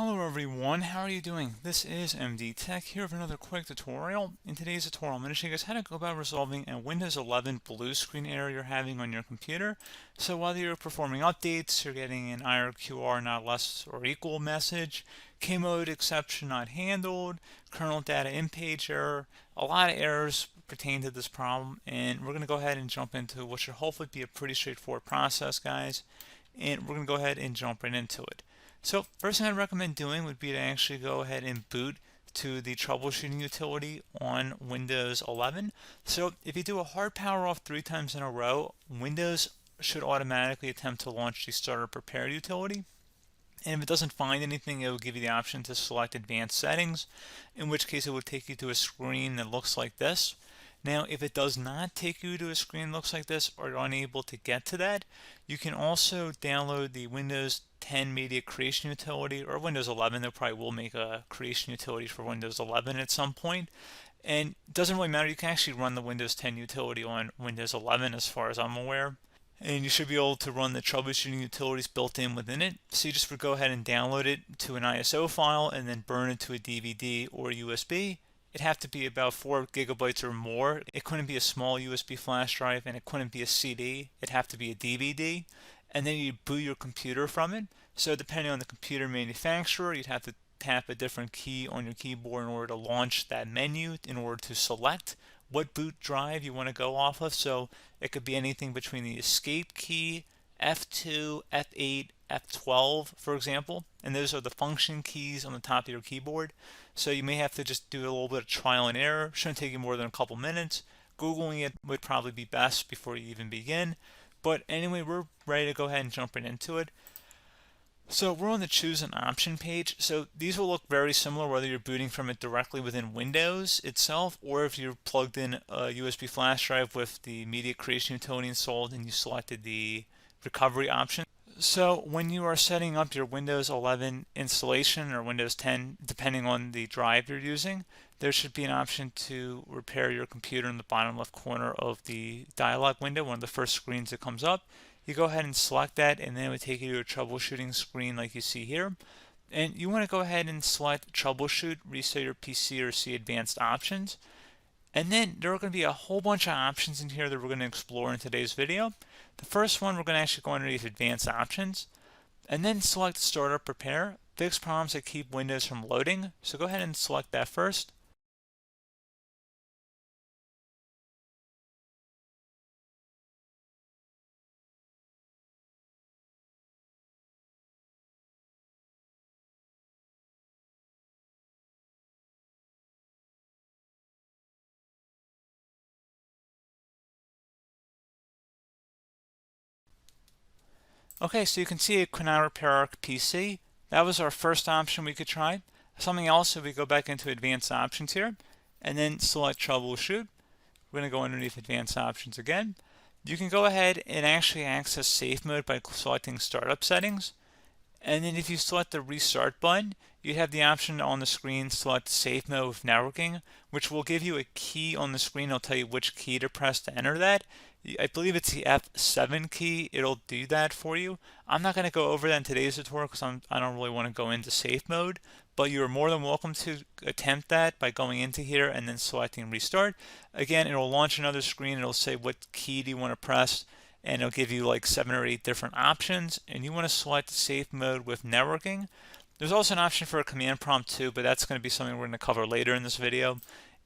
Hello everyone, how are you doing? This is MD Tech here with another quick tutorial. In today's tutorial, I'm going to show you guys how to go about resolving a Windows 11 blue screen error you're having on your computer. So whether you're performing updates, you're getting an IRQR not less or equal message, K-mode exception not handled, kernel data in-page error, a lot of errors pertain to this problem, and we're going to go ahead and jump into what should hopefully be a pretty straightforward process, guys. And we're going to go ahead and jump right into it. So first thing I'd recommend doing would be to actually go ahead and boot to the troubleshooting utility on Windows 11. So if you do a hard power off 3 times in a row, Windows should automatically attempt to launch the starter prepare utility. And if it doesn't find anything, it will give you the option to select advanced settings, in which case it would take you to a screen that looks like this. Now, if it does not take you to a screen that looks like this, or you're unable to get to that, you can also download the Windows 10 Media Creation Utility, or Windows 11. They probably will make a creation utility for Windows 11 at some point. And it doesn't really matter. You can actually run the Windows 10 utility on Windows 11 as far as I'm aware. And you should be able to run the troubleshooting utilities built in within it. So you just would go ahead and download it to an ISO file and then burn it to a DVD or USB. It'd have to be about 4 gigabytes or more. It couldn't be a small USB flash drive, and it couldn't be a CD. It'd have to be a DVD. And then you boot your computer from it. So depending on the computer manufacturer, you'd have to tap a different key on your keyboard in order to launch that menu, in order to select what boot drive you want to go off of. So it could be anything between the escape key, F2, F8, F12, for example, and those are the function keys on the top of your keyboard. So you may have to just do a little bit of trial and error. Shouldn't take you more than a couple minutes. Googling it would probably be best before you even begin. But anyway, we're ready to go ahead and jump right into it. So we're on the choose an option page. So these will look very similar whether you're booting from it directly within Windows itself, or if you're plugged in a USB flash drive with the media creation utility installed and you selected the recovery option. So when you are setting up your Windows 11 installation or Windows 10, depending on the drive you're using, there should be an option to repair your computer in the bottom left corner of the dialog window, one of the first screens that comes up. You go ahead and select that, and then it would take you to a troubleshooting screen like you see here. And you want to go ahead and select troubleshoot, reset your PC, or see advanced options. And then there are going to be a whole bunch of options in here that we're going to explore in today's video. The first one, we're going to actually go underneath advanced options and then select startup prepare, fix problems that keep Windows from loading. So go ahead and select that first. Okay, so you can see it could not repair our PC. That was our first option we could try. Something else, if we go back into advanced options here and then select troubleshoot, we're going to go underneath advanced options again. You can go ahead and actually access safe mode by selecting startup settings. And then if you select the restart button, you have the option on the screen, select safe mode with networking, which will give you a key on the screen. It'll tell you which key to press to enter that. I believe it's the F7 key. It'll do that for you. I'm not going to go over that in today's tutorial because I don't really want to go into safe mode, but you're more than welcome to attempt that by going into here and then selecting restart. Again, it'll launch another screen. It'll say what key do you want to press, and it'll give you like 7 or 8 different options, and you want to select safe mode with networking. There's also an option for a command prompt too, but that's going to be something we're going to cover later in this video,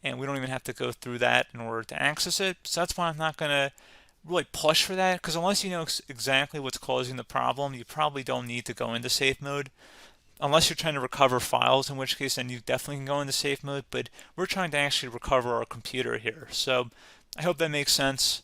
and we don't even have to go through that in order to access it. So that's why I'm not going to really push for that, because unless you know exactly what's causing the problem, you probably don't need to go into safe mode. Unless you're trying to recover files, in which case then you definitely can go into safe mode, but we're trying to actually recover our computer here. So I hope that makes sense.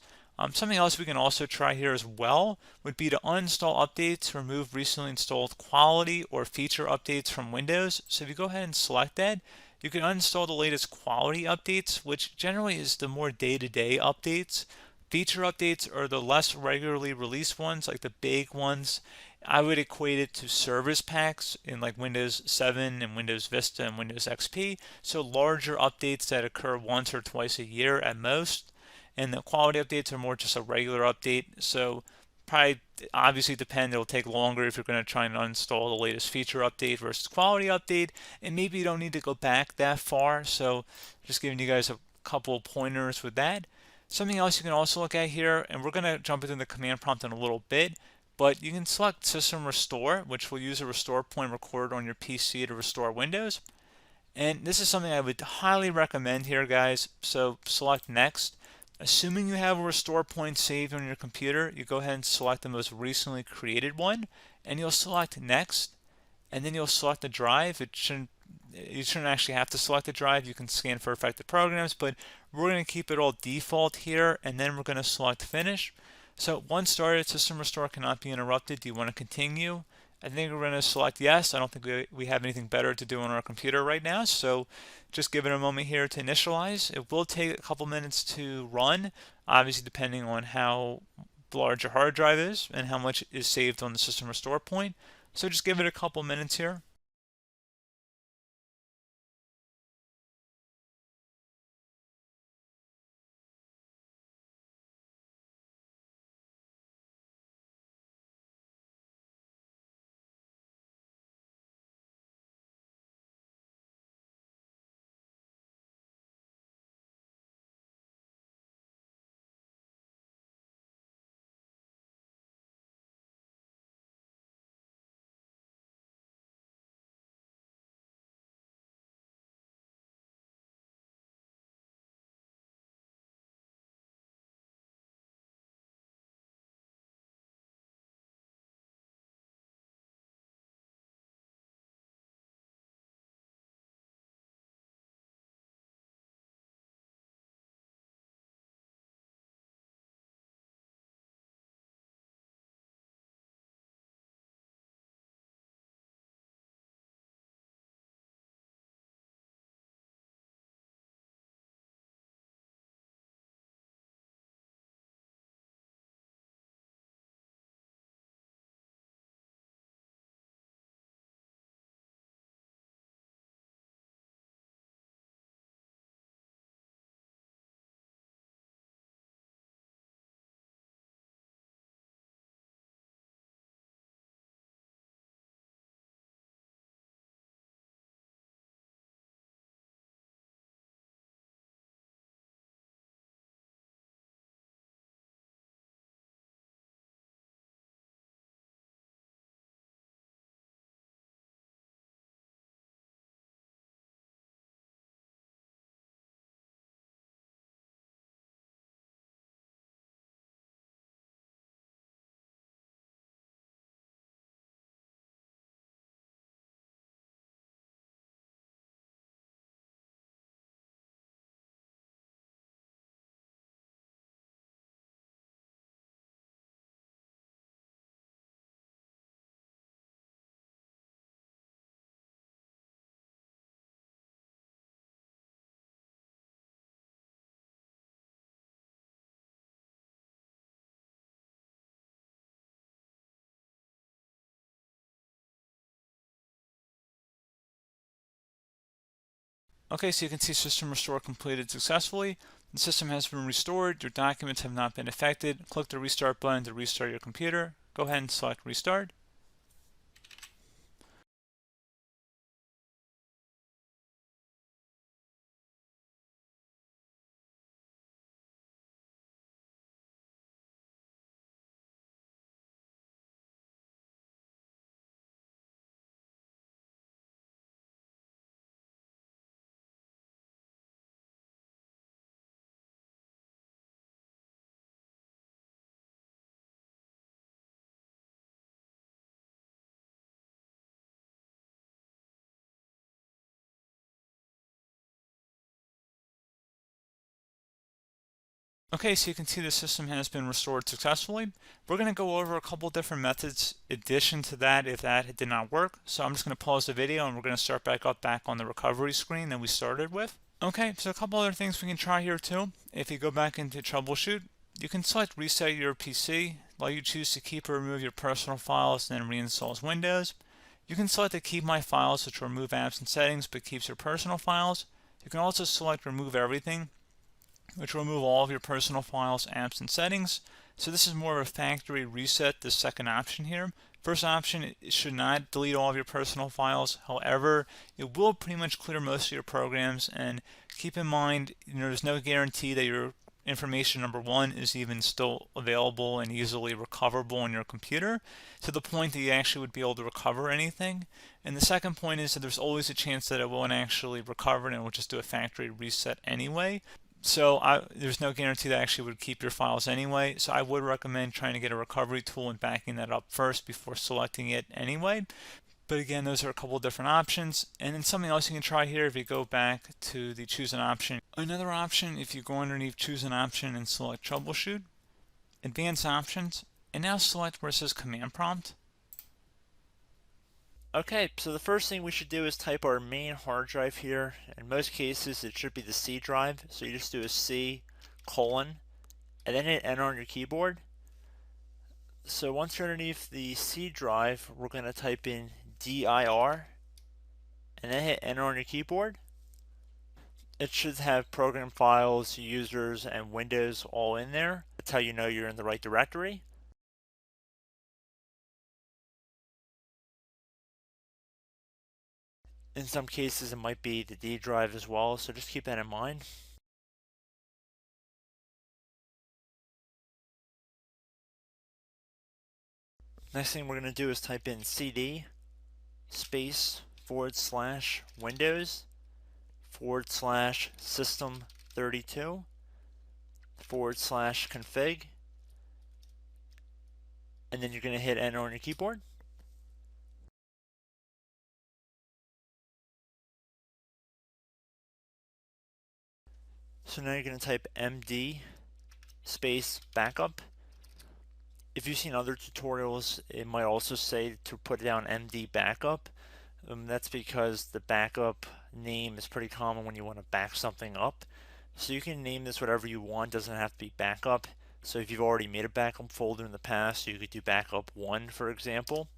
Something else we can also try here as well would be to uninstall updates, remove recently installed quality or feature updates from Windows. So if you go ahead and select that, you can uninstall the latest quality updates, which generally is the more day-to-day updates. Feature updates are the less regularly released ones, like the big ones. I would equate it to service packs in like Windows 7 and Windows Vista and Windows XP. So larger updates that occur once or twice a year at most. And the quality updates are more just a regular update. So probably obviously depend. It'll take longer if you're going to try and uninstall the latest feature update versus quality update, and maybe you don't need to go back that far. So just giving you guys a couple of pointers with that. Something else you can also look at here, and we're going to jump into the command prompt in a little bit, but you can select System Restore, which will use a restore point recorded on your PC to restore Windows. And this is something I would highly recommend here, guys. So select Next. Assuming you have a restore point saved on your computer, you go ahead and select the most recently created one, and you'll select Next, and then you'll select the drive. You shouldn't actually have to select the drive. You can scan for affected programs, but we're going to keep it all default here, and then we're going to select Finish. So once started, System Restore cannot be interrupted. Do you want to continue? I think we're going to select yes. I don't think we have anything better to do on our computer right now, so just give it a moment here to initialize. It will take a couple minutes to run, obviously depending on how large your hard drive is and how much is saved on the System Restore point. So just give it a couple minutes here. Okay, so you can see System Restore completed successfully. The system has been restored. Your documents have not been affected. Click the Restart button to restart your computer. Go ahead and select Restart. Okay, so you can see the system has been restored successfully. We're going to go over a couple different methods in addition to that if that did not work. So I'm just going to pause the video and we're going to start back on the recovery screen that we started with. Okay, so a couple other things we can try here too. If you go back into troubleshoot, you can select reset your PC, let you choose to keep or remove your personal files and then reinstalls Windows. You can select to keep my files, which will remove apps and settings but keeps your personal files. You can also select remove everything, which will remove all of your personal files, apps, and settings. So this is more of a factory reset, the second option here. First option, it should not delete all of your personal files. However, it will pretty much clear most of your programs, and keep in mind, there's no guarantee that your information, number one, is even still available and easily recoverable on your computer to the point that you actually would be able to recover anything. And the second point is that there's always a chance that it won't actually recover and it will just do a factory reset anyway. So there's no guarantee that actually would keep your files anyway. So I would recommend trying to get a recovery tool and backing that up first before selecting it anyway. But again, those are a couple of different options. And then something else you can try here, if you go back to the choose an option. Another option, if you go underneath choose an option and select troubleshoot, advanced options, and now select where it says command prompt. Okay, so the first thing we should do is type our main hard drive here. In most cases, it should be the C drive. So you just do a C colon and then hit enter on your keyboard. So once you're underneath the C drive, we're going to type in dir and then hit enter on your keyboard. It should have program files, users, and Windows all in there. That's how you know you're in the right directory. In some cases, it might be the D drive as well, so just keep that in mind. Next thing we're going to do is type in cd space / Windows / system 32 / config, and then you're going to hit enter on your keyboard. So now you're going to type md space backup. If you've seen other tutorials, it might also say to put down md backup. That's because the backup name is pretty common when you want to back something up. So you can name this whatever you want, doesn't have to be backup. So if you've already made a backup folder in the past, you could do backup 1, for example.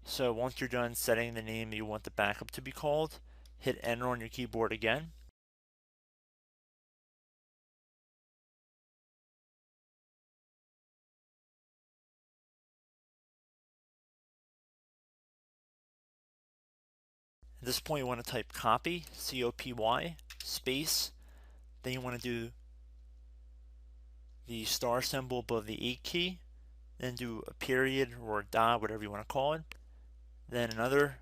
So once you're done setting the name you want the backup to be called, hit enter on your keyboard again. At this point you want to type copy, C-O-P-Y, space, then you want to do the star symbol above the 8 key, then do a period or a dot, whatever you want to call it, then another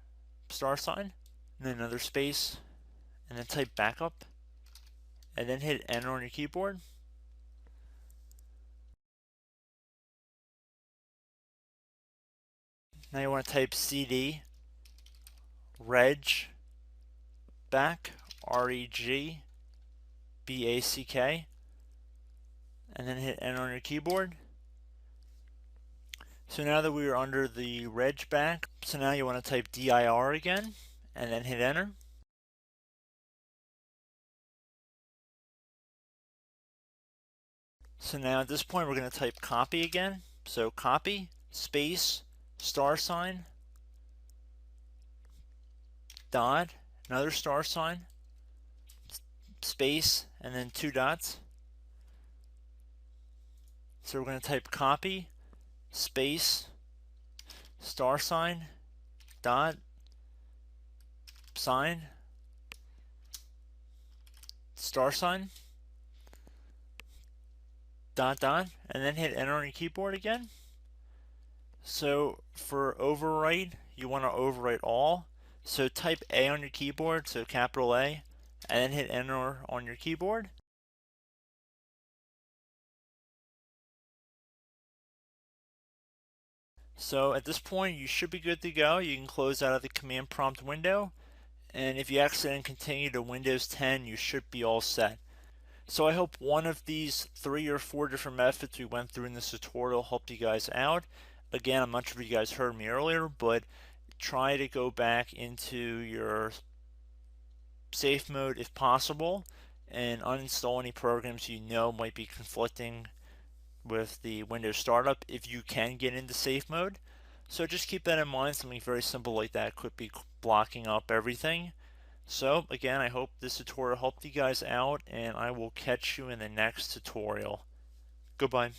star sign, and then another space, and then type backup, and then hit enter on your keyboard. Now you want to type cd reg back, REG BACK, and then hit enter on your keyboard. So now that we are under the reg back, so now you want to type dir again and then hit enter. So now at this point we're going to type copy again. So copy space star sign dot, another star sign, space, and then 2 dots. So we're going to type copy space star sign dot sign star sign dot dot, and then hit enter on your keyboard again. So for overwrite, you want to overwrite all. So type A on your keyboard, so capital A, and then hit enter on your keyboard. So at this point you should be good to go. You can close out of the command prompt window, and if you accidentally continue to Windows 10, you should be all set. So I hope one of these 3 or 4 different methods we went through in this tutorial helped you guys out. Again, I'm not sure if you guys heard me earlier, but try to go back into your safe mode if possible and uninstall any programs you know might be conflicting with the Windows startup if you can get into safe mode. So just keep that in mind. Something very simple like that could be blocking up everything. So again, I hope this tutorial helped you guys out, and I will catch you in the next tutorial. Goodbye.